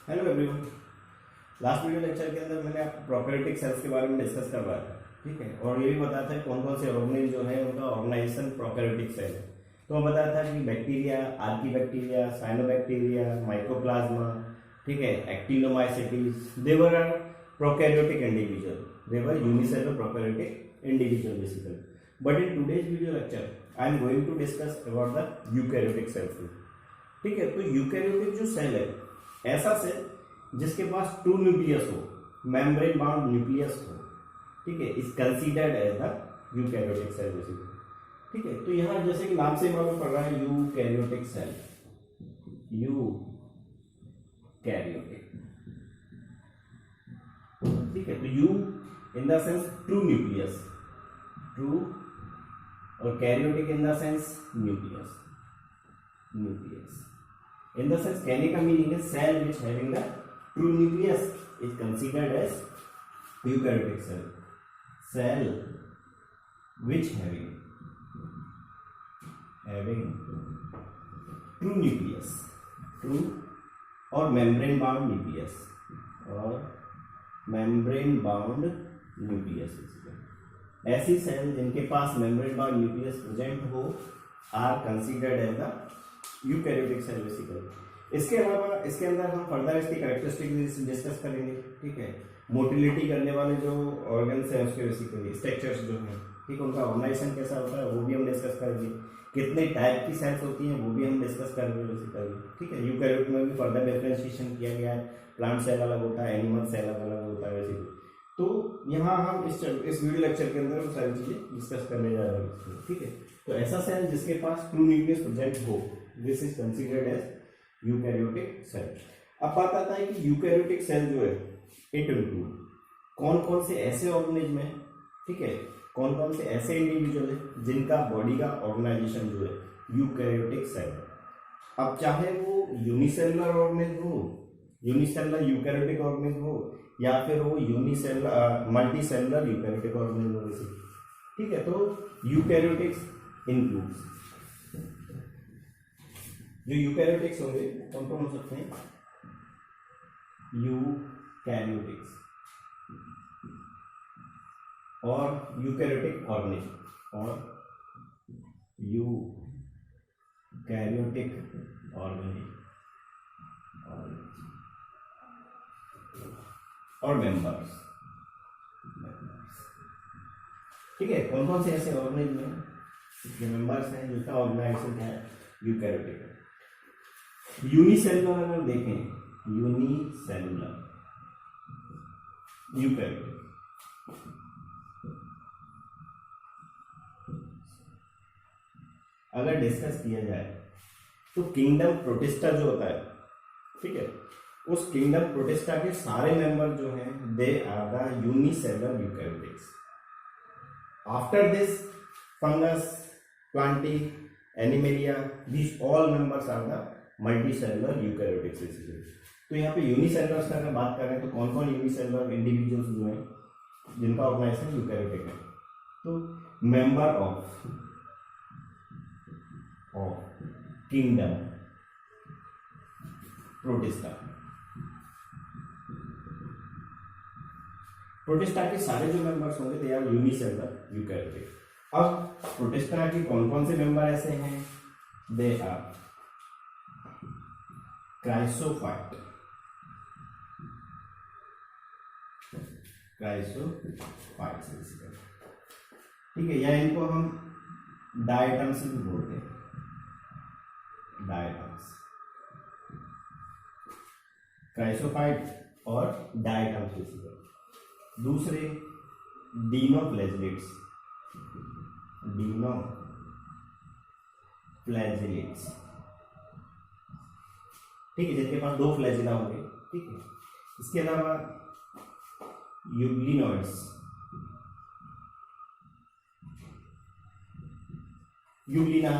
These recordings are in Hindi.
Hello everyone. Last video lecture के अंदर मैंने आपको प्रोकैरियोटिक सेल्स के बारे में डिस्कस करवाया था, ठीक है। और ये भी बताया था कौन कौन से ऑर्गेनिज्म जो है उनका ऑर्गेनाइजेशन प्रोकैरियोटिक सेल है। तो मैं बताया था कि बैक्टीरिया, आर्कीबैक्टीरिया, साइनोबैक्टीरिया, माइकोप्लाज्मा, ठीक है, actinomycetes, they were prokaryotic individual, they were unicellular prokaryotic individual basically. But in today's video lecture I am going to discuss about the eukaryotic cells, ठीक है। तो यूकैरियोटिक जो सेल है, ऐसा सेल जिसके पास टू न्यूक्लियस हो, मेम्ब्रेन बाउंड न्यूक्लियस हो, ठीक है, is considered as the eukaryotic cell basically, ठीक है। तो यहां जैसे कि नाम से मालूम पड़ रहा है यूकैरियोटिक सेल, यूकैरियोटिक, ठीक है। तो eu in the sense true nucleus, true, और karyotic in the sense nucleus, nucleus in the sense कहने का मीनिंग है cell which having the true nucleus is considered as eukaryotic cell, cell which having true nucleus, true और membrane bound nucleus, और membrane bound nucleus, ऐसी सेल जिनके पास membrane bound nucleus present हो are considered as the eukaryotic cell basically. इसके अलावा इसके अंदर हम फर्दर इसकी कैरेक्टरिस्टिक डिस्कस करेंगे, ठीक है। मोटिलिटी करने वाले जो ऑर्गन्स हैं उसके बेसिकली स्ट्रक्चर्स जो हैं, ठीक है, उनका ऑर्गेनाइजेशन कैसा होता है वो भी हम डिस्कस करेंगे। कितने टाइप की सेल्स होती हैं वो भी हम डिस्कस करेंगे बेसिकली, ठीक है। यूकैरियोट में भी फर्दर डिफरेंशिएशन किया गया है, प्लांट सेल अलग होता है, एनिमल सेल अलग होता है बेसिकली। तो यहाँ हम इस वीडियो लेक्चर के अंदर वो सारी चीजें डिस्कस करने जा रहे हैं, ठीक है। तो ऐसा सेल जिसके पास ट्रू न्यूक्लियस प्रेजेंट हो, this is considered as eukaryotic cell. अब बात आता है कि यूकैरियोटिक सेल जो है इट इंक्लूड कौन कौन से ऐसे ऑर्गेनिज्म है, ठीक है, कौन कौन से ऐसे इंडिविजुअल है जिनका बॉडी का ऑर्गेनाइजेशन जो है यूकैरियोटिक सेल। अब चाहे वो यूनिसेलुलर ऑर्गेनिज्म हो, यूनिसेलुलर यूकैरियोटिक ऑर्गेनिज्म हो, या फिर वो यूनिसेलुलर मल्टीसेलुलर यूकैरियोटिक ऑर्गेनिज्म हो, ठीक है। तो यूकैरियोटिक्स इंक्लूड्स, जो यूकैरियोटिक्स होंगे कौन कौन हो सकते हैं, यूकैरियोटिक्स और यूकैरियोटिक ऑर्गेनिज्म, और यूकैरियोटिक ऑर्गेनिज्म और मेंबर्स, ठीक है। कौन कौन से ऐसे ऑर्गेनिज्म हैं जो मेंबर्स हैं जिसका ऑर्गेनाइजेशन क्या है, यूकैरियोटिक है। यूनिसेलुलर अगर देखें, यूनिसेलुलर यूकैरियोटिक, अगर डिस्कस किया जाए तो किंगडम प्रोटिस्टा जो होता है, ठीक है, उस किंगडम प्रोटिस्टा के सारे मेंबर जो हैं they are the unicellular eukaryotics. After this fungus, plantae, animalia, these all members are the multicellular eukaryotics basically। तो यहाँ पे यूनिसेलुलर का अगर बात करें तो कौन कौन यूनिसेलुलर इंडिविजुअल्स जो हैं जिनका ऑर्गेनाइजेशन यूकैरियोटिक है, तो member of kingdom protista, protista के सारे जो मेंबर्स होंगे दे आर यूनिसेलुलर यूकैरियोटिक। अब प्रोटिस्टा के कौन कौन से मेंबर ऐसे हैं, दे आर क्राइसोफाइट, ठीक है, या इनको हम डायटम्स भी बोलते हैं, डायटम्स, क्राइसोफाइट और डायटम्स बेसिकली। दूसरे डीनोफ्लैजिलेट्स, ठीक है, जिनके पास दो फ्लैजिला होंगे, ठीक है। इसके अलावा यूग्लिनोइड्स, यूग्लिना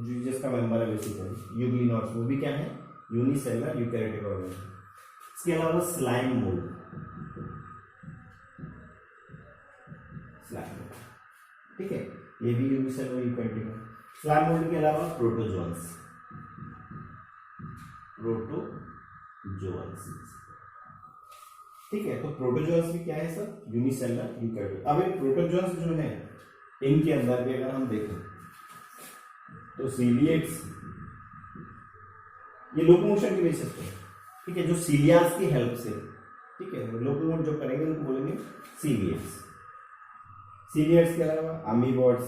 जिसका मेंबर है बेसिकली यूग्लिनोइड्स, वो भी क्या है, यूनिसेलुलर यूकैरियोटिक ऑर्गेनिज्म। इसके अलावा स्लाइम मोल्ड, ठीक है, ये भी यूनिसेलुलर यूकैरियोटिक है। स्लाइम मोल्ड के अलावा प्रोटोजोन्स, जोन्स। ठीक है, तो प्रोटोजोन्स भी क्या है सर, यूनिसेलुलर यूकैरियोट। अब ये प्रोटोजोन्स जो है इनके अंदर भी अगर हम देखें तो सीलिएट्स ये लोकोमोशन की बेसिस पे, ठीक है, जो सीलियास की हेल्प से, ठीक है, लोकोमोट जो करेंगे उनको बोलेंगे सीलिएट्स। सीलिएट्स के अलावा अमीबॉड्स,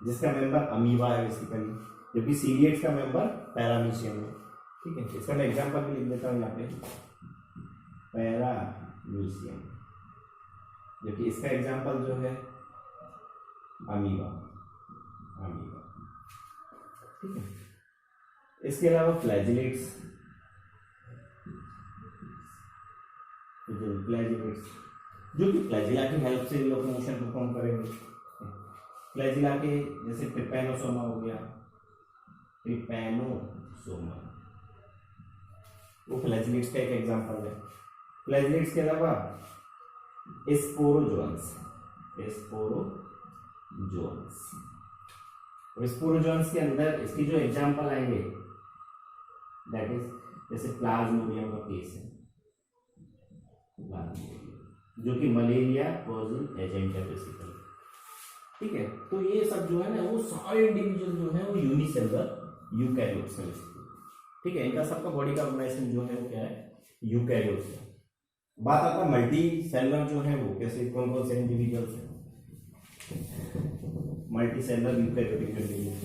जिसका मेंबर अमीबा है बेसिकली, जबकि सीलिएट्स का मेंबर पैरामीशियम है। ठीक है, इसका मैं एग्जांपल भी लिख देता हूँ यहाँ पे, पैरामीशियम, जबकि इसका एग्जांपल जो है अमीबा। अमीबा, ठीक है। इसके अलावा फ्लैजिलेट्स, फ्लैजिलेट्स जो कि फ्लैजिला की हेल्प से लोकोमोशन परफॉर्म करेंगे। फ्लैजिला के जैसे ट्रिपैनोसोमा हो गया, ट्रिपैनोसोमा वो फ्लैजिलेट्स का एक एग्जांपल है। फ्लैजिलेट्स के अलावा स्पोरोजोन्स, स्पोरोजोन्स, स्पोरोजोन्स के अंदर इसकी जो एग्जांपल आएंगे दैट इज जैसे प्लाज्मोडियम का केस है, जो कि मलेरिया कॉजिंग एजेंट है बेसिकली। ठीक है, तो ये सब जो है ना वो सारे इंडिविजुअल जो है वो यूनिसेलुलर यूकैरियोट्स हैं। ठीक है, इनका सबका बॉडी का ऑर्गेनाइजेशन जो है वो क्या है, यूकैरियोट्स है। बात आता है मल्टी सेलुलर जो है वो कैसे, कौन कौन से इंडिविजुअल्स हैं मल्टी सेलुलर यूकैरियोटिक इंडिविजुअल।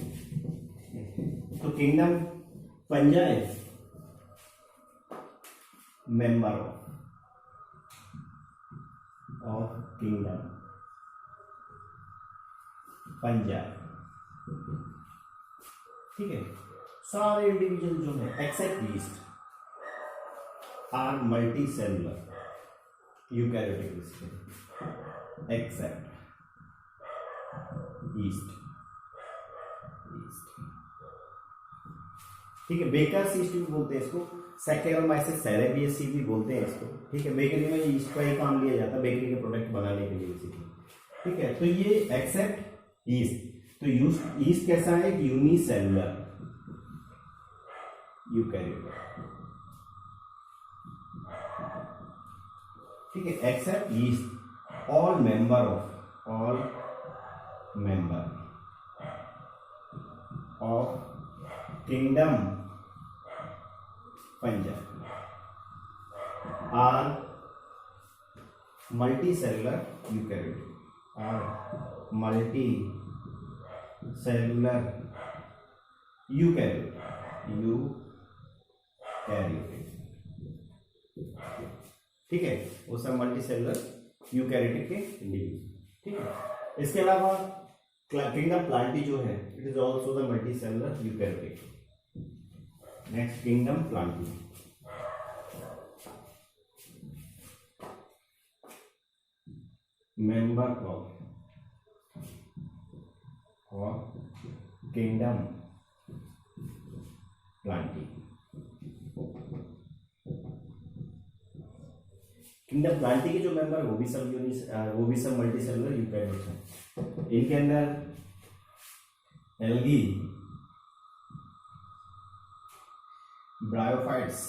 तो kingdom fungi member of kingdom fungi. ठीक है, सारे इंडिविजुअल जो है except yeast are multi cellular eukaryotic, except yeast. ठीक है, बेकर यीस्ट भी बोलते हैं इसको, सैकेरोमाइसिस सेरेबियसी भी बोलते हैं इसको। ठीक है, बेकरी में यीस्ट का ही काम लिया जाता है बेकरी के प्रोडक्ट बनाने के लिए बेसिकली। ठीक है, तो ये एक्सेप्ट यीस्ट, तो यीस्ट कैसा है, यूनिसेलुलर यूकैरियोट। ठीक है, except yeast all member of kingdom fungi are multicellular eukaryote, ठीक है, वो सब मल्टीसेलुलर यूकैरियोटिक के इंडिविजुअल। ठीक है, इसके अलावा किंगडम प्लांटी जो है it is also the multicellular eukaryotic. Next kingdom Plantae, member of kingdom Plantae. Kingdom Plantae के जो मेंबर वो भी सब मल्टीसेलुलर यूकैरियोट्स हैं। इनके अंदर एल्गी, ब्रायोफाइट्स,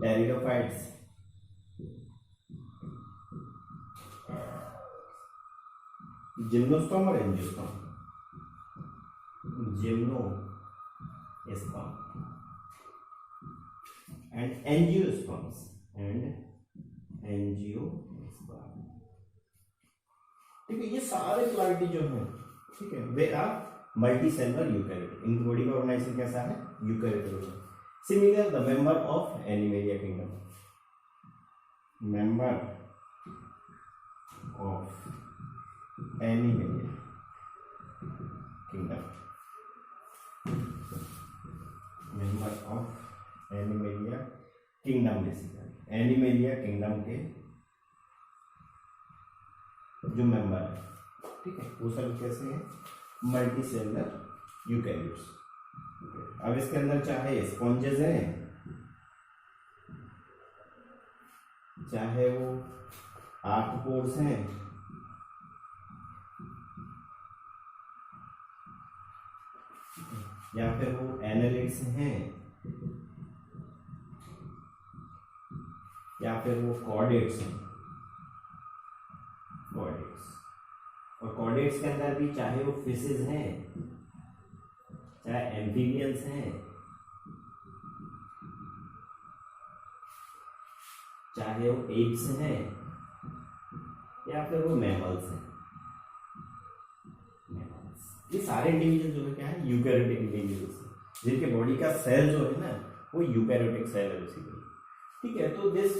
टेरिडोफाइट्स, जिम्नोस्पर्म और एंजियोस्पर्म, जिम्नोस्पर्म एंड एंजियोस्पर्म्स ठीक है, ये सारे प्लांटी जो हैं, ठीक है, वे आर मल्टीसेलुलर यूकैरियोट। इनकी बॉडी का ऑर्गेनाइजेशन कैसा है, eukaryotic. Similar the member of animalia kingdom, member of animalia kingdom, member of animalia kingdom, basically animalia kingdom के जो मेंबर है, ठीक है, वो सब कैसे हैं, मल्टीसेलुलर यूकैरियोट्स। अब इसके अंदर चाहे स्पॉन्जेस हैं, चाहे वो आर्थ्रोपोड्स हैं, या फिर वो एनालिट्स हैं, या फिर वो कॉर्डेट्स हैं, कॉर्डेट्स। और कॉर्डेट्स के अंदर भी चाहे वो फिशेज हैं, चाहे एम्फीबियंस हैं, चाहे वो एप्स हैं, या फिर वो मैमल्स हैं, मैमल्स। ये सारे इंडिविजुअल जो है क्या है, यूकैरियोटिक इंडिविजुअल्स हैं, जिनके बॉडी का सेल जो है ना वो यूकैरियोटिक सेल है बेसिकली। ठीक है, तो this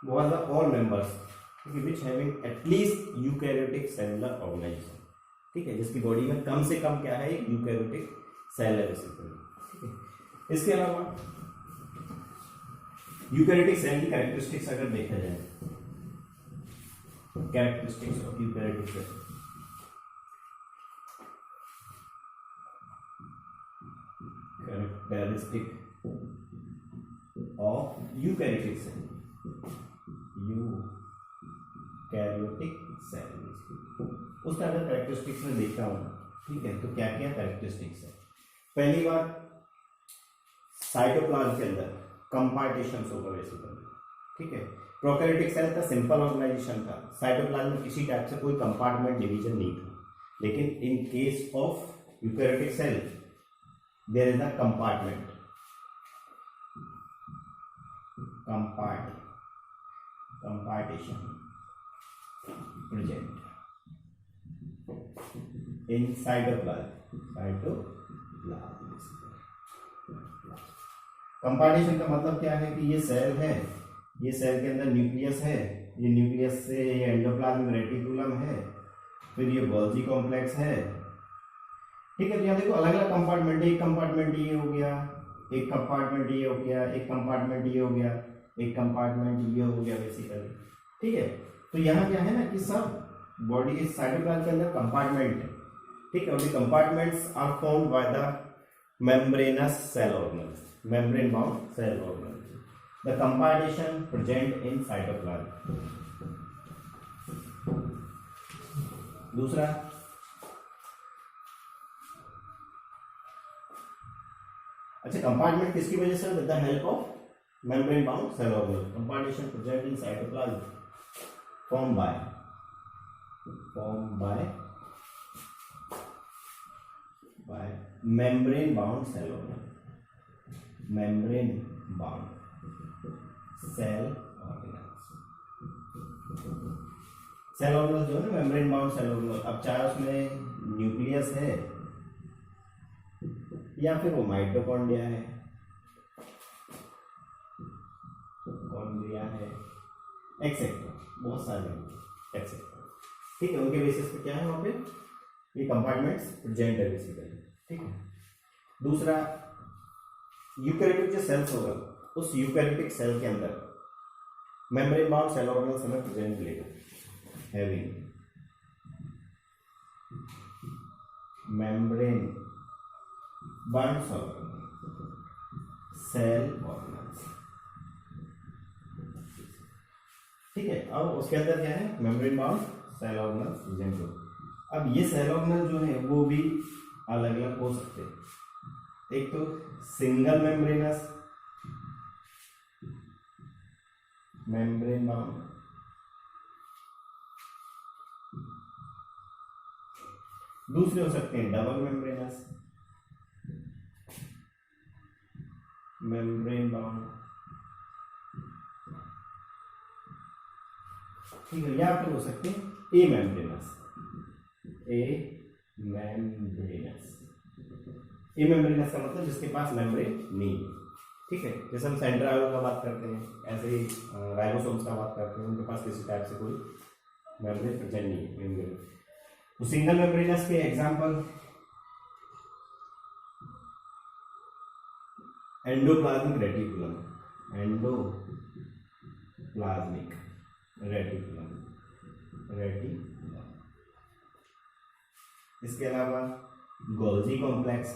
was the all members which having at least eukaryotic cellular organisation. ठीक है, जिसकी बॉडी में कम से कम क्या है, एक यूकैरियोटिक सेल है बेसिकली। ठीक है, इसके अलावा यूकैरियोटिक सेल की कैरेक्टरिस्टिक्स अगर देखा जाए, characteristics of eukaryotic cell, characteristic of eukaryotic cell, eukaryotic cell, उसका अगर कैरेक्टरिस्टिक्स में देखता हूँ, ठीक है, तो क्या क्या कैरेक्टरिस्टिक्स है। पहली बात, साइटोप्लाज्म के अंदर कंपार्टीशंस होगा बेसिकली। ठीक है, प्रोकैरियोटिक सेल का सिंपल ऑर्गेनाइजेशन था, साइटोप्लाज्म में किसी टाइप से कोई कंपार्टमेंट डिवीजन नहीं था, लेकिन in case of eukaryotic cell there is the compartment, compartition present in cytoplasm। Compartition का मतलब क्या है कि ये सेल है, ये सेल के अंदर न्यूक्लियस है, ये न्यूक्लियस से ये एंडोप्लाज्मिक रेटिकुलम है, फिर ये गोल्जी कॉम्प्लेक्स है। ठीक है, तो यहाँ देखो अलग अलग कंपार्टमेंट, एक कंपार्टमेंट ये हो गया, एक कंपार्टमेंट ये हो गया, एक कंपार्टमेंट ये हो गया, एक कंपार्टमेंट ये हो गया बेसिकली। ठीक है, तो यहाँ क्या है ना कि सब बॉडी इस साइटोप्लाज्म के अंदर कंपार्टमेंट है। ठीक है, और ये compartments are found by the membranous cell organelles, membrane bound cell organelles, the compartition present in cytoplasm. दूसरा, अच्छा कंपार्टमेंट किसकी वजह से, with the help of membrane bound cell organelle, compartmentation present in cytoplasm formed by membrane bound cell organelle, membrane bound cell organelles, cell organelle जो है ना मेम्ब्रेन बाउंड सेल ऑर्गेनल। अब चाहे उसमें न्यूक्लियस है या फिर वो माइटोकॉन्ड्रिया है, है एक्सेट्रा, बहुत सारे एक्सेट्रा। ठीक है, उनके बेसिस पे क्या है वहां पे ये कंपार्टमेंट्स प्रेजेंट है बेसिकली। ठीक है, दूसरा यूकैरियोटिक जो सेल्स होगा उस यूकैरियोटिक सेल के अंदर मेम्ब्रेन बाउंड सेल ऑर्गेनल्स हमें प्रेजेंट मिलेगा, having membrane bound cell organelles. ठीक है, अब उसके अंदर क्या है, membrane bound cell organelles present हो। अब ये सेल ऑर्गेनल जो है वो भी अलग अलग हो सकते हैं। एक तो सिंगल मेम्ब्रेनस, मेम्ब्रेन बाउंड, दूसरे हो सकते हैं डबल मेम्ब्रेनस, मेम्ब्रेन बाउंड। ठीक है, या फिर हो सकते हैं ए मेम्ब्रेनस, ए मेम्ब्रेनस। ए मेम्ब्रेनस का मतलब जिसके पास मेम्ब्रेन नहीं है। ठीक है, जैसे हम सेंट्राल का बात करते हैं, ऐसे ही राइबोसोम्स का बात करते हैं, उनके पास किसी टाइप से कोई मेम्ब्रेन प्रेजेंट नहीं है, मेम्ब्रेन। तो सिंगल मेम्ब्रेनस के example endoplasmic reticulum, endoplasmic reticulum, इसके अलावा गोल्जी कॉम्प्लेक्स,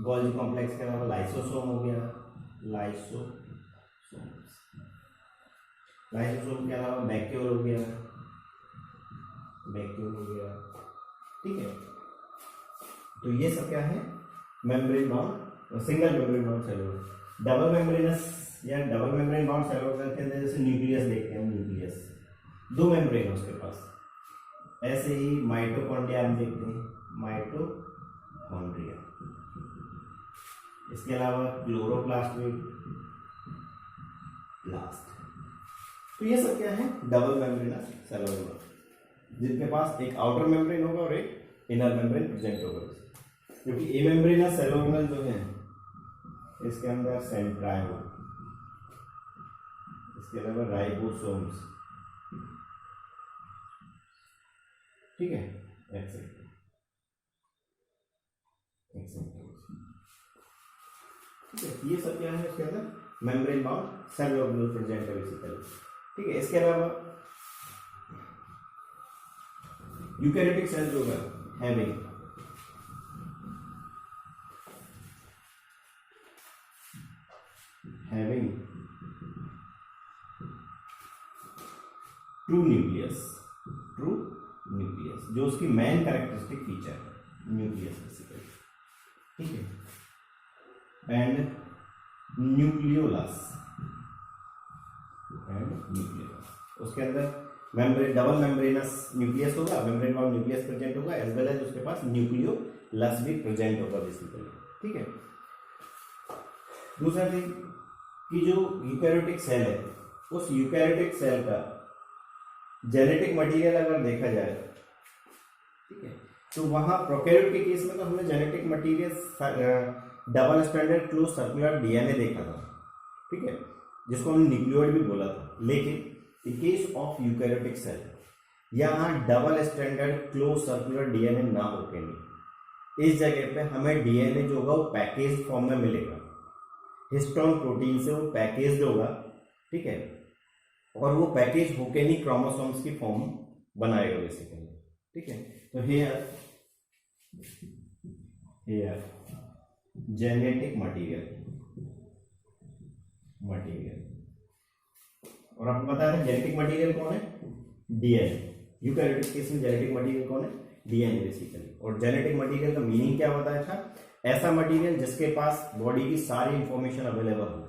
गोल्जी कॉम्प्लेक्स के अलावा लाइसोसोम हो गया, लाइसोसोम के अलावा वैक्यूल हो गया, वैक्यूम हो गया, ठीक है। तो ये सब क्या है, membrane bound, single membrane bound cell organelle. Double membranous या double membrane bound cell organelle के अंदर जैसे न्यूक्लियस देखते हैं, न्यूक्लियस दो मेम्ब्रेन है उसके पास। ऐसे ही माइटोकॉन्ड्रिया हम देखते हैं, माइटोकॉन्ड्रिया। इसके अलावा क्लोरोप्लास्ट भी, प्लास्ट। तो ये सब क्या है, डबल मेम्ब्रेनस सेल ऑर्गेनल, जिनके पास एक आउटर मेम्ब्रेन होगा और एक इनर मेम्ब्रेन प्रेजेंट होगा। क्योंकि ए मेम्ब्रेनस सेल ऑर्गेनल जो है इसके अंदर सेंट्राइल, इसके अलावा राइबोसोम्स, ठीक है, ठीक है। ये सब क्या है इसके अंदर, membrane bound cell organelle present है बेसिकली, ठीक है। इसके अलावा यूकैरियोटिक सेल जो है हैविंग ट्रू न्यूक्लियस, जो उसकी मेन कैरेक्टरिस्टिक फीचर है, न्यूक्लियस बेसिकली, ठीक है। एंड न्यूक्लियोलस, उसके अंदर मेम्ब्रेन, डबल मेम्ब्रेनस न्यूक्लियस होगा, मेम्ब्रेन बाउंड न्यूक्लियस प्रेजेंट होगा, एज वेल एज उसके पास न्यूक्लियोलस भी प्रेजेंट होगा बेसिकली, ठीक है। दूसरा थिंग कि जो यूकैरियोटिक सेल है, उस यूकैरियोटिक सेल का जेनेटिक मटेरियल अगर देखा जाए, ठीक है, तो वहां प्रोकैरियोट के केस में तो हमने genetic material double stranded close circular DNA देखा था, ठीक है, जिसको हमने न्यूक्लियोइड भी बोला था। लेकिन in case of eukaryotic cell यहाँ double stranded close circular DNA ना होके नहीं, इस जगह पे हमें डीएनए जो होगा वो पैकेज फॉर्म में मिलेगा, हिस्टोन प्रोटीन से वो पैकेज होगा, ठीक है, और वो पैकेज होके नहीं क्रोमोसोम्स की फॉर्म बनाएगा बेसिकली, ठीक है। तो हियर जेनेटिक मटेरियल, और आपको पता है जेनेटिक मटेरियल कौन है, डीएनए। यूकैरियोटिक केस में जेनेटिक मटेरियल कौन है, डीएनए बेसिकली। और जेनेटिक मटेरियल का मीनिंग क्या बताया था, ऐसा मटेरियल जिसके पास बॉडी की सारी इंफॉर्मेशन अवेलेबल हो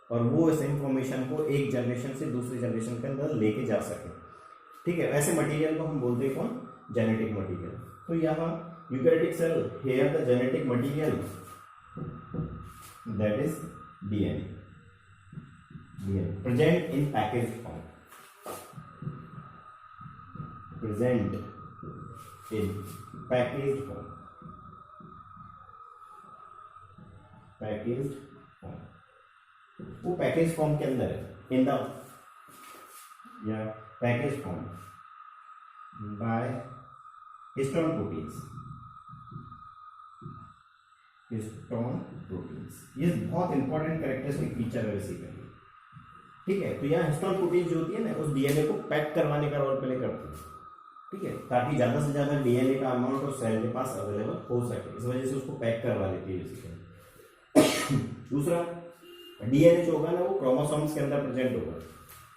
और वो इस इंफॉर्मेशन को एक जनरेशन से दूसरी जनरेशन के अंदर लेके जा सके, ठीक है। ऐसे मटेरियल को हम बोलते हैं कौन, जेनेटिक मटेरियल। तो यहाँ eukaryotic cell, here the genetic material that is DNA present in packaged form, वो पैकेज फॉर्म के अंदर है, इन द या package form by histone proteins, ये बहुत इंपॉर्टेंट कैरेक्टरिस्टिक फीचर है बेसिकली, ठीक है। तो यहाँ हिस्टोन प्रोटीन जो होती है ना, उस डीएनए को पैक करवाने का रोल प्ले करती है, ठीक है, ताकि ज्यादा से ज्यादा डीएनए का अमाउंट उस सेल के पास अवेलेबल हो सके, इस वजह से उसको पैक करवा लेती है बेसिकली। दूसरा, डीएनए जो होगा ना वो क्रोमोसोम्स के अंदर प्रेजेंट होगा,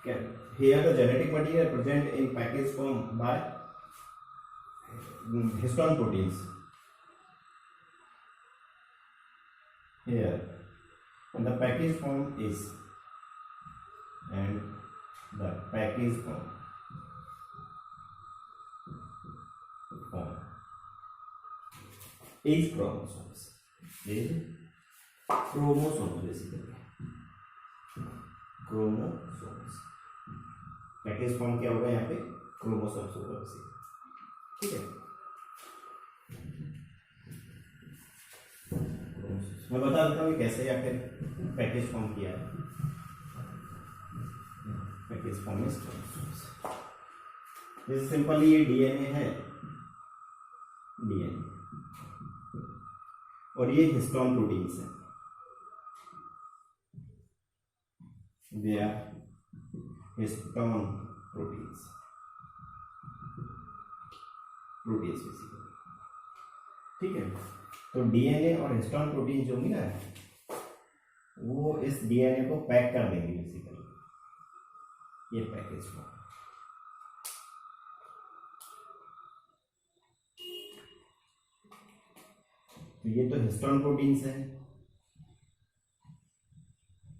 क्या, here the genetic material present in package form by histone proteins, here and the package form is chromosomes basically, chromosomes package form क्या होगा यहाँ पे, क्रोमोसोम्स होगा बेसिकली, ठीक है। मैं बता देता हूँ कैसे या फिर पैकेज फॉर्म किया है। पैकेज फॉर्म इज जैसे सिंपली ये डीएनए है, डीएनए, और ये हिस्टोन प्रोटीन्स है, they are histone proteins basically, ठीक है। तो डीएनए और हिस्टोन प्रोटीन जो होंगी ना, वो इस डीएनए को पैक कर देंगे बेसिकली, ये पैकेज फॉर्म, तो ये तो हिस्टोन प्रोटीन्स है,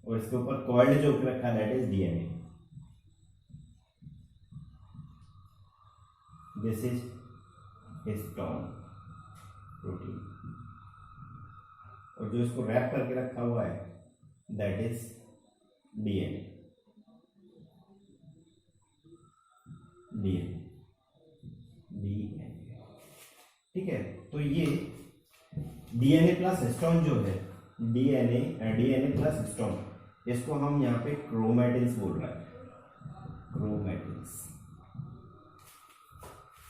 और इसके ऊपर कॉइल्ड जो रखा है that is DNA. This is histone protein, और जो इसको रैप करके रखा हुआ है that is DNA. DNA DNA ठीक है। तो ये डीएनए प्लस हिस्टोन जो है, डीएनए प्लस हिस्टोन, इसको हम यहाँ पे क्रोमैटिन्स बोल रहे हैं, क्रोमैटिन्स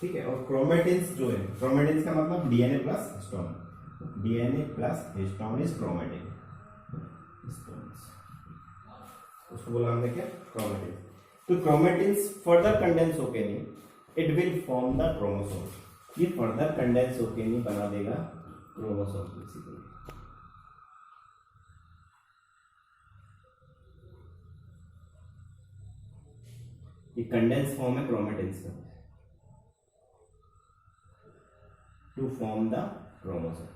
ठीक है। और क्रोमैटिन्स जो है, क्रोमैटिन्स का मतलब DNA plus histone, DNA plus histone is chromatin, उसको बोला हमने क्या, क्रोमैटिन। तो क्रोमैटिन्स फर्दर कंडेंस होके नहीं, it will form the chromosome, ये फर्दर कंडेंस होके नहीं बना देगा क्रोमोसोम बेसिकली। ये कंडेंस फॉर्म है क्रोमैटिन्स का, टू फॉर्म द क्रोमोसोम।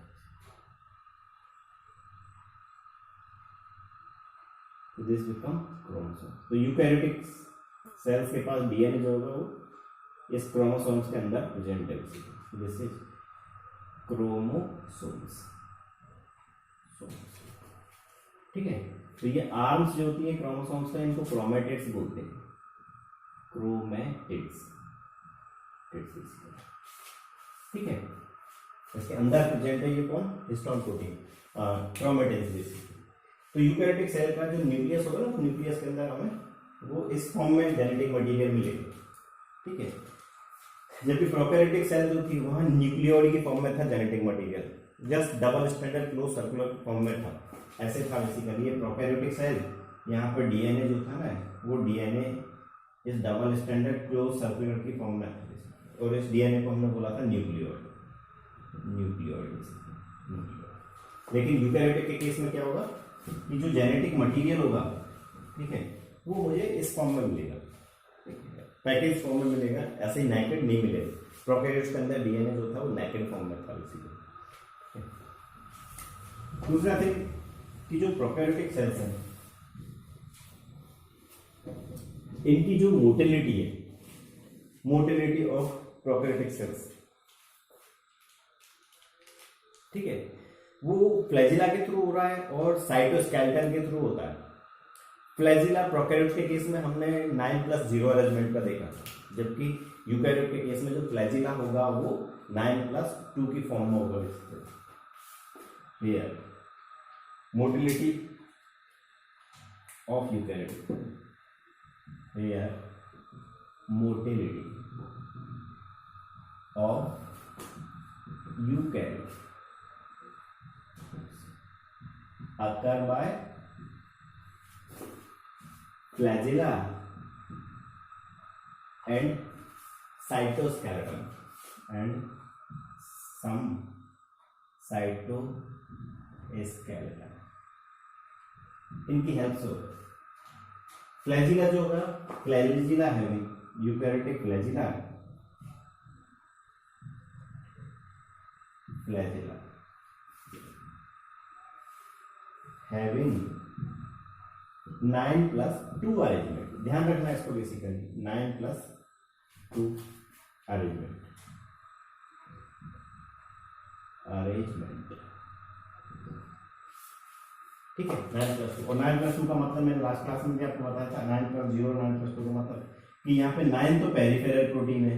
तो दिस बिकम क्रोमोसोम। तो यूकैरियोटिक सेल्स के पास डीएनए जो होगा वो इस क्रोमोसोम्स के अंदर प्रेजेंट है, दिस इज क्रोमोसोम्स ठीक है। तो ये आर्म्स जो होती है क्रोमोसोम्स का, इनको क्रोमैटिड्स बोलते हैं, क्रोमैटिड्स ठीक है। इसके अंदर प्रेजेंट है ये कौन, हिस्टोन प्रोटीन, क्रोमैटिड्स बेसिकली। तो यूकैरियोटिक सेल का जो न्यूक्लियस होगा ना, न्यूक्लियस के अंदर हमें वो इस फॉर्म में जेनेटिक मटेरियल मिलेगा ठीक है। जबकि प्रोकैरियोटिक सेल जो थी वहां न्यूक्लियोइड की फॉर्म में था genetic material, just double standard close circular form में था, ऐसे था बेसिकली। ये प्रोकैरियोटिक सेल, यहाँ पर डीएनए जो था ना, वो डीएनए इस डबल स्टैंडर्ड क्लोज सर्कुलर की फॉर्म में था, और इस डीएनए को हमने बोला था न्यूक्लियोइड। लेकिन यूकैरियोटिक के केस में क्या होगा कि जो जेनेटिक मटेरियल होगा ठीक है, वो मुझे इस फॉर्म में मिलेगा, पैकेज फॉर्म में मिलेगा, ऐसे ही नेकेड नहीं मिलेगा। प्रोकैरियोट्स के अंदर डीएनए जो था वो नेकेड फॉर्म में था इसीलिए। दूसरा थिंग कि जो प्रोकैरियोटिक सेल्स हैं इनकी जो मोटिलिटी है, मोटिलिटी ऑफ प्रोकैरियोटिक सेल्स ठीक है, वो फ्लैजिला के थ्रू हो रहा है और साइटोस्केलेटन के थ्रू होता है। फ्लैजिला प्रोकैरियोट के केस में हमने 9+0 अरेंजमेंट का देखा था, जबकि यूकैरियोट के केस में जो फ्लैजिला होगा वो 9+2 की फॉर्म में होगा। Clear, motility of eukaryote, here motility of eukaryote occur by flagella and cytoskeleton and some cytoskeleton, इनकी हेल्प से होगा। फ्लैजिला जो होगा, फ्लैजिला है eukaryotic flagella, flagella having 9+2 arrangement, ध्यान रखना इसको बेसिकली 9+2 अरेंजमेंट ठीक है। 9+2, और 9+2 का मतलब मैंने लास्ट क्लास में भी आपको बताया था, 9+0 9+2 का मतलब कि यहाँ पे 9 तो पेरिफेरल प्रोटीन है,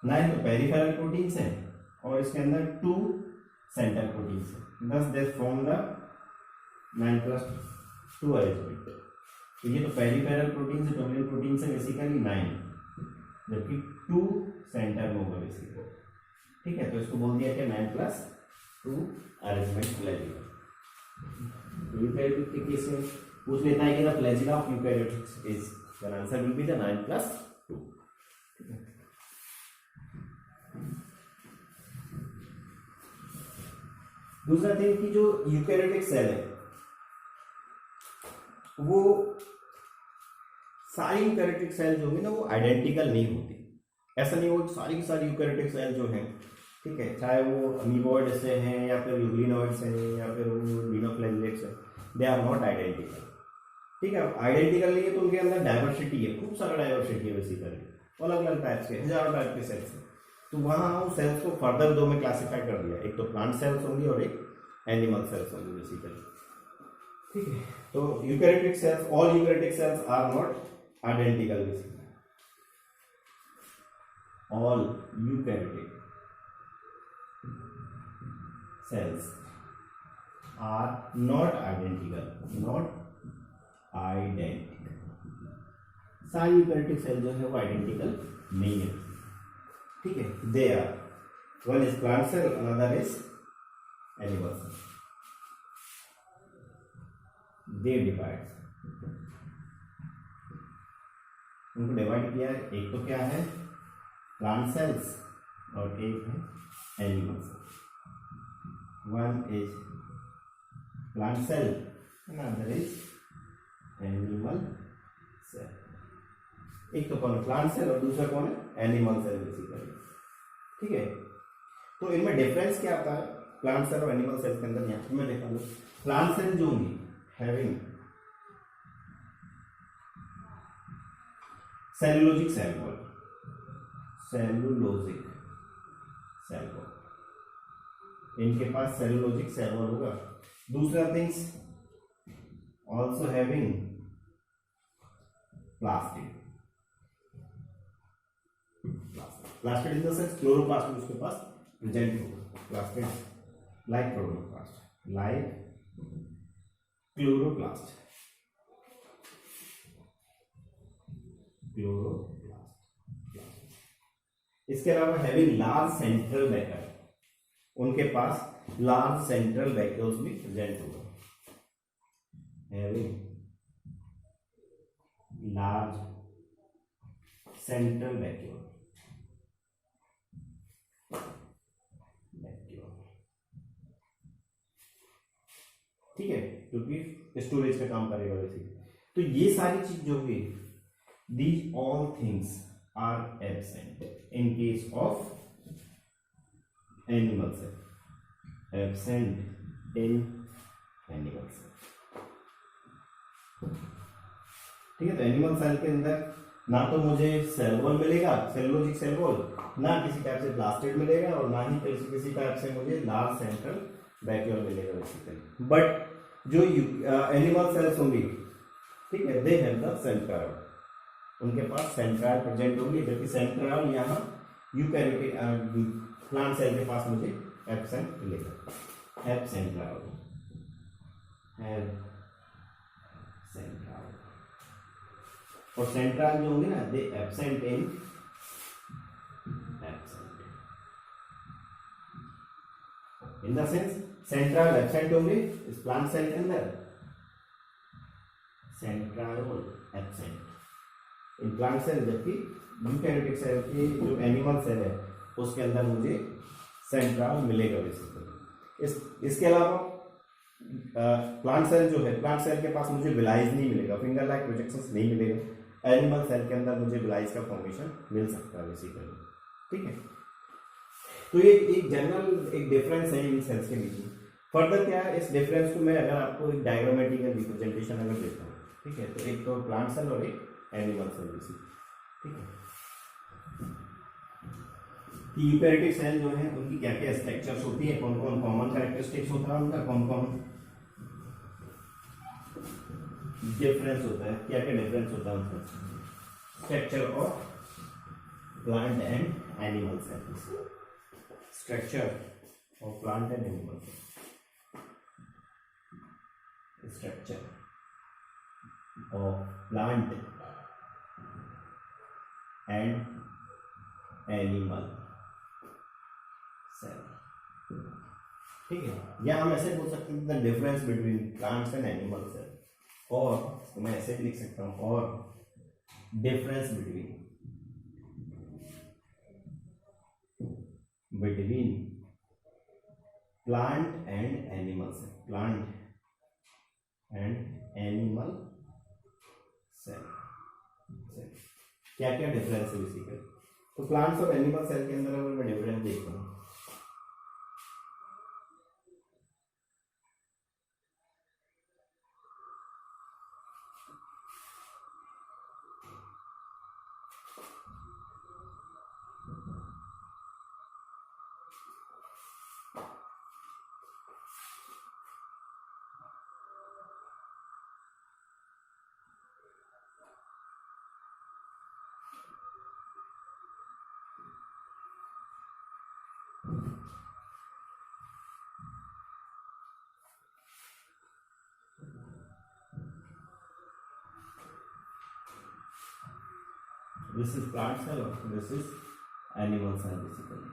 9 तो पेरिफेरल प्रोटीन्स हैं और इसके अंदर 2 सेंट्रल प्रोटीन्स हैं, thus they form the 9+2 arrangement. तो ये तो पेरिफेरल प्रोटीन से, डोमिनेंट प्रोटीन से बेसिकली 9, जबकि 2 सेंटर में होगा बेसिकली ठीक है। तो इसको बोल दिया कि 9+2 अरेंजमेंट फ्लैजिला। यूकैरियोटिक के केस में पूछ लेता है कि the flagella of eukaryotics is, the answer will be the 9+2 ठीक है। दूसरा थिंग कि जो यूकैरियोटिक सेल है वो सारी यूकैरियोटिक सेल जो होंगी ना वो आइडेंटिकल नहीं होती। ऐसा नहीं हो सारी की सारी यूकैरियोटिक सेल जो हैं, ठीक है, चाहे वो अमीबॉइड से हैं या फिर यूग्लिनॉइड से हैं या फिर वो डिनोफ्लैजिलेट्स हैं, दे आर नॉट आइडेंटिकल। ठीक है, आइडेंटिकल नहीं है तो उनके अंदर डाइवर्सिटी है, खूब सारा डाइवर्सिटी है बेसिकली, अलग अलग टाइप्स के, हजारों टाइप के सेल्स हैं। तो वहाँ उस सेल्स को फर्दर दो में क्लासीफाई कर दिया, एक तो प्लांट सेल्स होंगी और एक एनिमल सेल्स होंगी बेसिकली। ठीक है, तो eukaryotic cells, all eukaryotic cells are not identical basically. All eukaryotic cells are not identical, not identical। सारी यूकैरियोटिक सेल जो है वो आइडेंटिकल नहीं है, ठीक है। They are, one is plant cell, another is animal cell. They divide, उनको डिवाइड किया है, एक तो क्या है प्लांट सेल्स और एक है animal cell. One is plant cell, another is animal cell। एक तो कौन है प्लांट सेल और दूसरा कौन है एनिमल सेल बेसिकली। ठीक है, तो इनमें डिफरेंस क्या आता है प्लांट सेल और एनिमल सेल के अंदर? यहाँ मैं देखा लो, प्लांट सेल जो होंगी having cellulosic cell wall, cellulosic cell wall, इनके पास सेलुलोजिक सेल वॉल होगा। दूसरा things also having plastid, plastid in the sense chloroplast उसके पास प्रेजेंट होगा। Plastid like chloroplast, like chloroplast, chloroplast. इसके अलावा हैविंग लार्ज सेंट्रल वैक्यूल, उनके पास लार्ज सेंट्रल वैक्यूल्स भी प्रेजेंट होगा। हैविंग लार्ज सेंट्रल वैक्यूल, ठीक है, क्योंकि स्टोरेज का काम करेगा वैसे। तो ये सारी चीज जो हुई, these all things are absent in case of animal cell, absent in animal cell. ठीक है, तो एनिमल सेल के अंदर ना तो मुझे सेल वॉल मिलेगा, सेलुलोजिक सेल वॉल, ना किसी टाइप से प्लास्टिड मिलेगा और ना ही किसी टाइप से मुझे लार्ज सेंट्रल वैक्यूल मिलेगा बेसिकली। बट जो एनिमल सेल्स होंगी, ठीक है, दे हैव द सेंट्रायोल, उनके पास सेंट्रायोल प्रेजेंट होंगी, जबकि सेंट्रायोल यहाँ यूकैरियोटिक प्लांट सेल के पास मुझे एब्सेंट मिलेगा। हैव सेंट्रायोल, हैव सेंट्रायोल, और सेंट्रायोल जो होंगे ना they absent in in the sense centriole absent होंगे इस प्लांट सेल के अंदर, centriole absent in plant cell, जबकि यूकैरियोटिक सेल की जो एनिमल सेल है उसके अंदर मुझे सेंट्रायोल मिलेगा बेसिकली। इसके अलावा प्लांट सेल जो है, प्लांट सेल के पास मुझे विलाइज नहीं मिलेगा, फिंगर लाइक प्रोजेक्शंस नहीं मिलेगा। एनिमल सेल के अंदर मुझे विलाइज का फॉर्मेशन मिल सकता है बेसिकली। ठीक है, तो ये एक जनरल एक डिफरेंस है इन सेल्स के बीच में। फर्दर क्या है, इस डिफरेंस को मैं अगर आपको एक डायग्रामेटिकल रिप्रेजेंटेशन अगर देता हूँ, ठीक है, तो एक तो प्लांट सेल और एक एनिमल सेल बेसिकली। ठीक है, यूकैरियोटिक सेल जो है उनकी क्या क्या स्ट्रक्चर्स होती है, कौन कौन कॉमन कैरेक्टरिस्टिक्स होता है उनका, कौन कौन डिफरेंस होता है, क्या क्या डिफरेंस होता है उनका structure of plant and animal cells, structure of plant and animal cells, structure of plant and animal cell. ठीक है, या हम ऐसे बोल सकते हैं the difference between plants and animal cell, और तो मैं ऐसे लिख सकता हूं, और difference between plant and animal cell, plant and animal cell. क्या क्या डिफरेंस है बेसिकली। तो प्लांट्स और एनिमल सेल के अंदर अगर मैं डिफरेंस देखता हूँ, दिस इज प्लांट सेल और this is animal cell basically.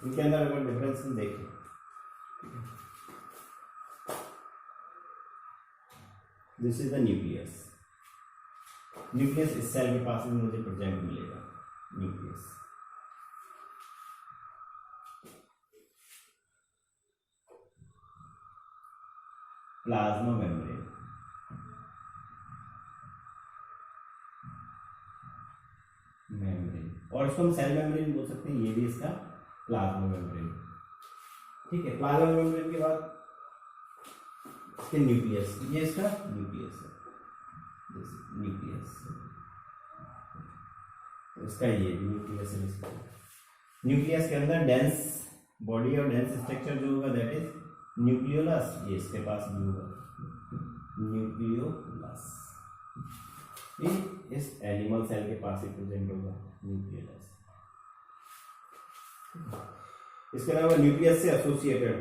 इनके अंदर अगर डिफरेंस हम देखें, this is the nucleus. Nucleus इस सेल के पास भी मुझे प्रेजेंट मिलेगा, न्यूक्लियस। प्लाज्मा मेम्ब्रेन, और इसको हम सेल मेम्ब्रेन बोल सकते हैं, ये भी इसका प्लाज्मा मेम्ब्रेन। ठीक है, प्लाज्मा मेम्ब्रेन के बाद इसके न्यूक्लियस, ये इसका न्यूक्लियस है, न्यूक्लियस। इसका ये भी न्यूक्लियस है। इसका न्यूक्लियस के अंदर डेंस बॉडी और डेंस स्ट्रक्चर जो होगा दैट इज न्यूक्लियोलस। ये इसके पास भी होगा न्यूक्लियोलस। ये इस एनिमल सेल के पास ही प्रेजेंट होगा न्यूक्लियोलस। इसके अलावा न्यूक्लियस से एसोसिएटेड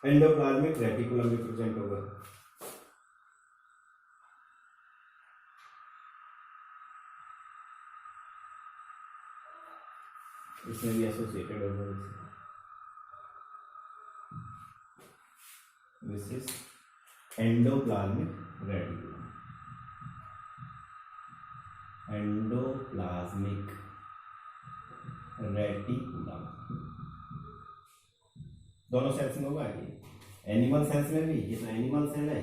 एंडोप्लाज्मिक रेटिकुलम भी प्रेजेंट होगा। इसमें भी एसोसिएटेड होगा। This is endoplasmic reticulum, endoplasmic reticulum. दोनों सेल्स में होगा कि एनिमल सेल्स में भी, ये तो एनिमल सेल है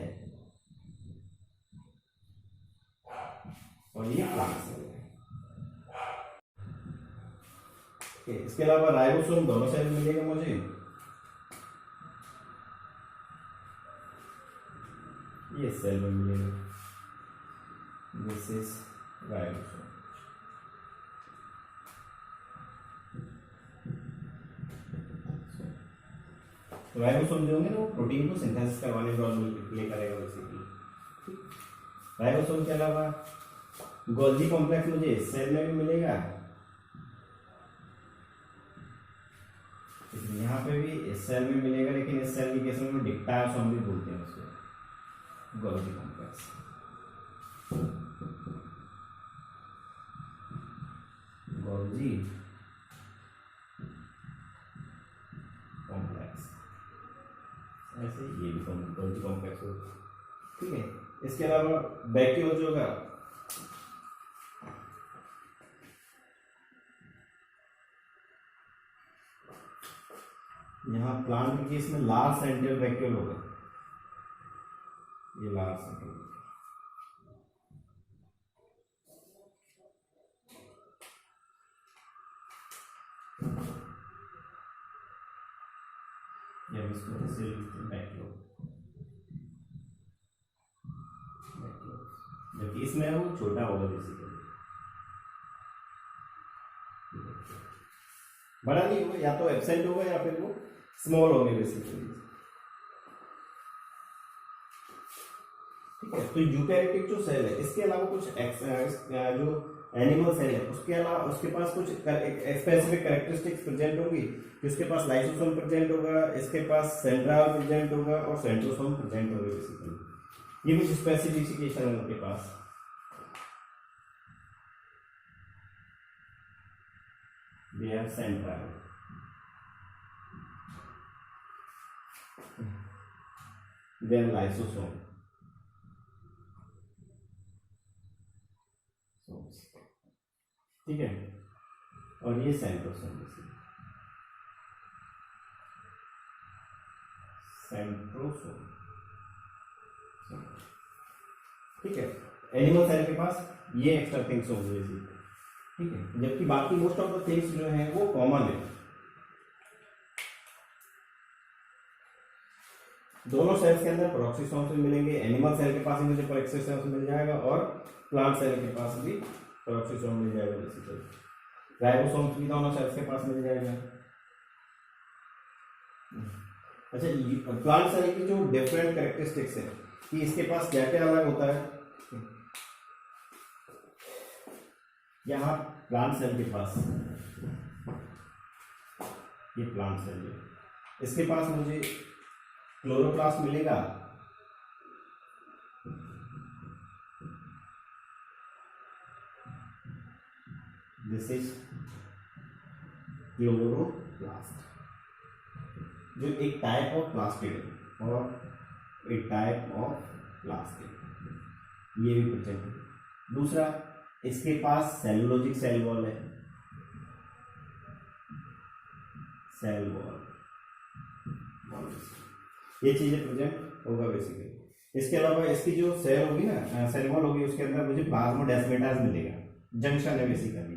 और ये प्लांट सेल है। इसके अलावा राइबोसोम दोनों सेल में मिलेगा मुझे। ये सेल में मिलेगा, दिस इज राइबोसोम। राइबोसोम जो होंगे ना वो प्रोटीन को सिंथेसिस करवाने में रोल प्ले करेगा बेसिकली। राइबोसोम के अलावा गोल्जी कॉम्प्लेक्स मुझे इस सेल में भी मिलेगा, यहाँ पे भी इस सेल में मिलेगा, लेकिन इस सेल के केस में डिक्टायोसोम भी बोलते हैं उसको, गोल्जी कॉम्प्लेक्स। गोल्जी कॉम्प्लेक्स, ऐसे ये भी गोल्जी कॉम्प्लेक्स होगा। ठीक है, इसके अलावा वैक्यूल जो होगा, यहाँ प्लांट के केस में लार्ज सेंट्रल वैक्यूल होगा, ये लार्ज सेंट्रल। ये इसको ऐसे लिखते हैं वैक्यूल, जबकि इसमें वो छोटा होगा बेसिकली, बड़ा नहीं होगा, या तो एब्सेंट होगा या फिर वो स्मॉल होंगे बेसिकली। ठीक है, तो यूकैरियोटिक जो सेल है, इसके अलावा कुछ जो एनिमल सेल है उसके अलावा उसके पास कुछ स्पेसिफिक कैरेक्टरिस्टिक्स प्रेजेंट होंगी। उसके पास लाइसोसोम प्रेजेंट होगा, इसके पास सेंट्राल प्रेजेंट होगा और सेंट्रोसोम प्रेजेंट होगा बेसिकली। ये कुछ स्पेसिफिकेशन है उनके पास। They are central. They are lysosome. ठीक है, और ये सेंट्रोसोम, सेंट्रोसोम, ठीक है। एनिमल सेल के पास ये एक्स्ट्रा थिंग्स होंगे, ठीक है, जबकि बाकी मोस्ट ऑफ द थिंग्स जो है वो कॉमन है। दोनों सेल्स के अंदर पेरोक्सिसोम्स भी मिलेंगे। एनिमल सेल के पास भी मुझे पेरोक्सिसोम्स मिल जाएगा और प्लांट सेल के पास भी पेरोक्सिसोम मिल जाएगा। बेसिकली राइबोसोम्स भी दोनों सेल्स के पास मिल जाएगा। अच्छा, प्लांट सेल की जो डिफरेंट कैरेक्टरिस्टिक्स है कि इसके पास क्या क्या अलग होता है। यहाँ प्लांट सेल के पास, ये प्लांट सेल है, इसके पास मुझे क्लोरोप्लास्ट मिलेगा, दिस इज क्लोरोप्लास्ट, जो एक टाइप ऑफ प्लास्टिड है और एक टाइप ऑफ प्लास्टिड, ये भी प्रेजेंट है। दूसरा, इसके पास सेलुलोजिक सेल वॉल है, सेल वॉल, ये चीजें प्रेजेंट होगा बेसिकली। इसके अलावा इसकी जो सेल होगी ना, सेल वॉल होगी, उसके अंदर मुझे प्लाज्मोडेस्माटा मिलेगा, जंक्शन है बेसिकली,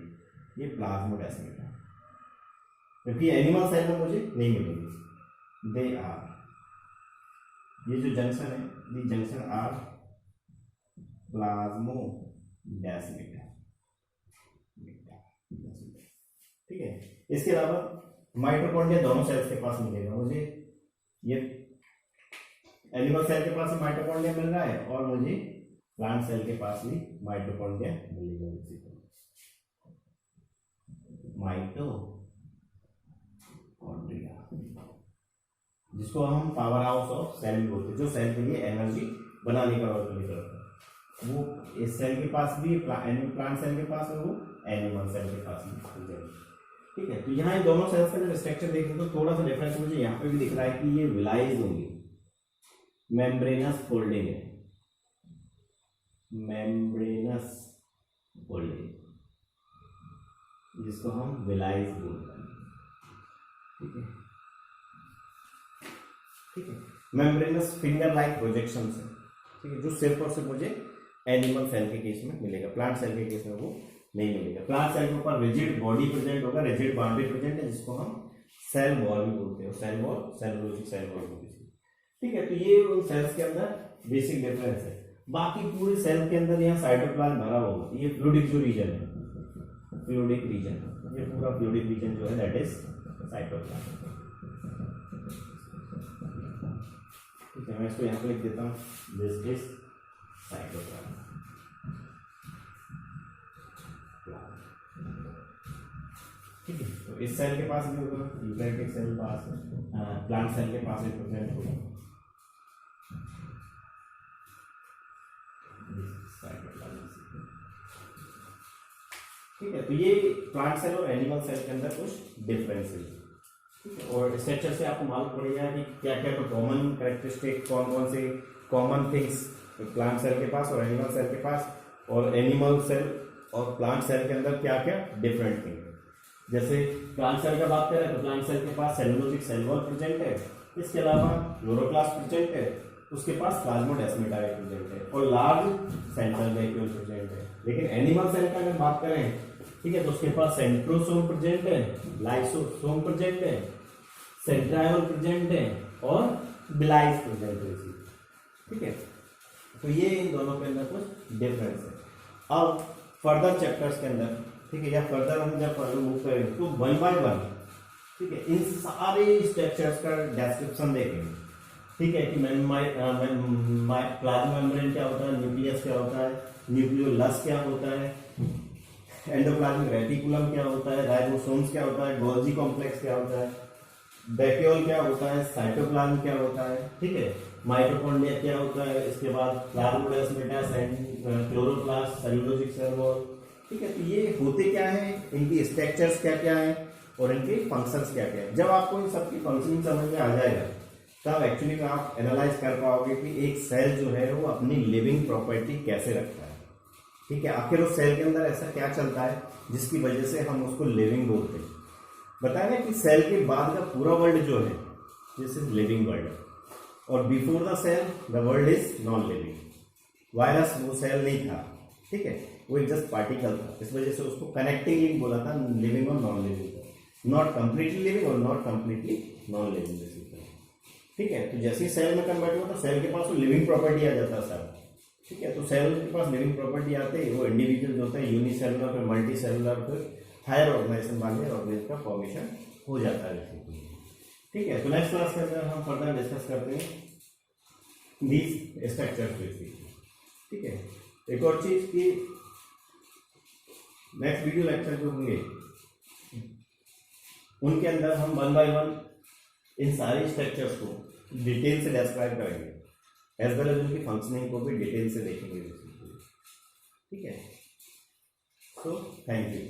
ये प्लाज्मोडेस्माटा, क्योंकि एनिमल सेल में मुझे नहीं मिलेगी। दे आर, ये जो जंक्शन है, दी जंक्शन आर प्लाज्मोडेस्माटा, ठीक है। इसके अलावा माइटोकॉन्ड्रिया दोनों सेल्स के पास मिलेगा मुझे, ये एनिमल सेल के पास भी माइटोकॉन्ड्रिया मिल रहा है और मुझे प्लांट सेल के पास भी माइटोकॉन्ड्रिया मिलेगा। माइटोकॉन्ड्रिया, जिसको हम पावर हाउस ऑफ सेल बोलते हैं, जो सेल के लिए एनर्जी बनाने का वर्क करता है, वो इस सेल के पास भी, प्लांट सेल के पास है, वो एनिमल सेल के पास भी, ठीक है। तो यहाँ इन दोनों सेल्स का जब स्ट्रक्चर देखें तो थोड़ा सा डिफरेंस मुझे यहाँ पे भी दिख रहा है कि ये विलाइज होंगी, मेम्ब्रेनस फोल्डिंग है, मेम्ब्रेनस फोल्डिंग, जिसको हम विलाइज बोलते हैं, ठीक है, ठीक है। मेम्ब्रेनस फिंगर लाइक प्रोजेक्शन है, ठीक है, जो सिर्फ और सिर्फ मुझे एनिमल सेल के केस में मिलेगा, प्लांट सेल के केस में वो नहीं मिलेगा। प्लांट सेल के ऊपर रिजिड बॉडी प्रेजेंट होगा, रिजिड बाउंड्री प्रेजेंट है, जिसको हम सेल वॉल भी बोलते हैं, cell wall, cellulosic cell wall बोलते हैं, ठीक है। तो ये उन सेल्स के अंदर बेसिक डिफरेंस है। बाकी पूरे सेल के अंदर यहाँ साइटोप्लाज्म भरा होगा, ये फ्लूइडिक जो रीजन है, फ्लूइडिक रीजन, ये पूरा फ्लूइडिक रीजन जो है दैट इज साइटोप्लाज्म, ठीक है। मैं इसको यहाँ पे लिख देता हूँ, दिस इज साइटोप्लाज्म, ठीक है। तो इस सेल के पास भी होगा, यूकैरियोटिक सेल के पास, प्लांट सेल के पास भी प्रेजेंट होगा, ठीक है। तो ये प्लांट सेल और एनिमल सेल के अंदर कुछ डिफरेंस है, ठीक है। और स्ट्रक्चर से आपको मालूम पड़ेगा कि क्या क्या तो कॉमन कैरेक्टरिस्टिक, कौन कौन से कॉमन थिंग्स प्लांट सेल के पास और एनिमल सेल के पास, और एनिमल सेल और प्लांट सेल के अंदर क्या क्या डिफरेंट थिंग। जैसे प्लांट सेल का बात करें तो प्लांट सेल के पास सेलुलोजिक सेल वॉल प्रेजेंट है, इसके अलावा क्लोरोप्लास्ट प्रेजेंट है, उसके पास प्लाज्मोडेस्माटा प्रेजेंट है और लार्ज सेंट्रल वैक्यूल प्रेजेंट है। लेकिन एनिमल सेल का अगर बात करें, ठीक है, तो उसके पास सेंट्रोसोम प्रेजेंट है, लाइसोसोम प्रेजेंट है, सेंट्रायोल प्रेजेंट है और बिलाइस प्रेजेंट है, ठीक है। तो ये इन दोनों के अंदर कुछ डिफरेंस है। अब फर्दर चैप्टर्स के अंदर, ठीक है, या फर्दर हम जब मूव करेंगे तो वन बाय वन, ठीक है, इन सारे स्ट्रक्चर्स का डिस्क्रिप्शन देखेंगे, ठीक है, कि प्लाज्मा मेम्ब्रेन क्या होता है, न्यूक्लियस क्या होता है, न्यूक्लियोलस क्या होता है, एंडोप्लाज्मिक रेटिकुलम क्या होता है, राइबोसोम्स क्या होता है, गोल्जी कॉम्प्लेक्स क्या होता है, वैक्यूल क्या होता है, साइटोप्लाज्म क्या होता है, ठीक है, माइटोकॉन्ड्रिया क्या होता है, इसके बाद plasmodesmata, chloroplast, cellulosic cell wall, ठीक है। तो ये होते क्या है, इनकी स्ट्रक्चर्स क्या क्या है और इनके फंक्शंस क्या क्या है। जब आपको इन सबकी फंक्शनिंग समझ में आ जाएगा तब एक्चुअली में आप एनालाइज कर पाओगे कि एक सेल जो है वो अपनी लिविंग प्रॉपर्टी कैसे रखता है, ठीक है, आखिर उस सेल के अंदर ऐसा क्या चलता है जिसकी वजह से हम उसको लिविंग बोलते हैं। बताया ना कि सेल के बाद का पूरा वर्ल्ड जो है दिस इज लिविंग वर्ल्ड, और before the cell the world is non living. Virus वो सेल नहीं था, ठीक है, वो एक जस्ट पार्टिकल था, इस वजह से उसको कनेक्टिंग लिंक बोला था, लिविंग और non living, not completely living और नॉट कंप्लीटली नॉन लिविंग। ठीक है, तो जैसे ही सेल में कन्वर्ट हुआ तो सेल के पास वो लिविंग प्रॉपर्टी आ जाता है सर। ठीक है, तो सेल के पास लिविंग प्रॉपर्टी आते ही वो इंडिविजुअल जो होता है यूनिसेलुलर, फिर मल्टी सेलुलर, फिर हायर ऑर्गेनाइजेशन वाले ऑर्गेनिज्म का फॉर्मेशन हो जाता है। ठीक है, तो नेक्स्ट क्लास के अंदर हम फर्दर डिस्कस करते हैं दीज स्ट्रक्चर्स बेसिकली। ठीक है, एक और चीज कि नेक्स्ट वीडियो लेक्चर जो होंगे उनके अंदर हम 1 बाय 1 इन सारे स्ट्रक्चर्स को डिटेल से डिस्क्राइब करेंगे, एज वेल एज उनकी फंक्शनिंग को भी डिटेल से देखेंगे। ठीक है, सो थैंक यू।